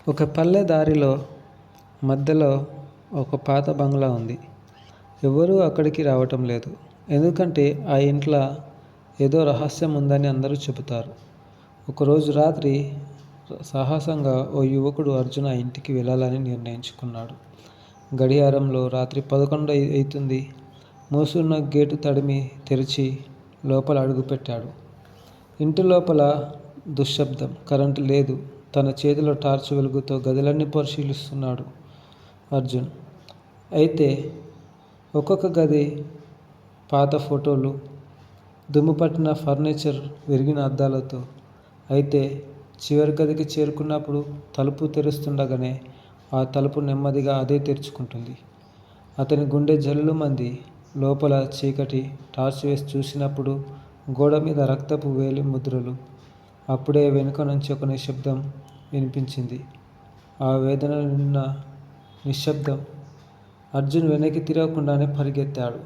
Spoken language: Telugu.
ఒక పల్లె దారిలో మధ్యలో ఒక పాత బంగ్లా ఉంది. ఎవరూ అక్కడికి రావటం లేదు. ఎందుకంటే ఆ ఇంట్లో ఏదో రహస్యం ఉందని అందరూ చెబుతారు. ఒకరోజు రాత్రి సాహసంగా ఓ యువకుడు అర్జున్ ఆ ఇంటికి వెళ్ళాలని నిర్ణయించుకున్నాడు. గడియారంలో రాత్రి 11 అవుతుంది. మూసున్న గేటు తడిమి తెరిచి లోపల అడుగుపెట్టాడు. ఇంటి లోపల దుశ్శబ్దం. కరెంటు లేదు. తన చేతిలో టార్చ్ వెలుగుతో గదులన్నీ పరిశీలిస్తున్నాడు అర్జున్. అయితే ఒక్కొక్క గది పాత ఫోటోలు, దుమ్ము పట్టిన ఫర్నిచర్, విరిగిన అద్దాలతో. అయితే చివరి గదికి చేరుకున్నప్పుడు తలుపు తెరుస్తుండగానే ఆ తలుపు నెమ్మదిగా అదే తెరుచుకుంటుంది. అతని గుండె జల్లుమంది. లోపల చీకటి. టార్చ్ వేసి చూసినప్పుడు గోడ మీద రక్తపు వేలి ముద్రలు. అప్పుడే వెనుక నుంచి ఒక నిశ్శబ్దం వినిపించింది. ఆ వేదన నిశ్శబ్దం. అర్జున్ వెనక్కి తిరగకుండానే పరిగెత్తాడు.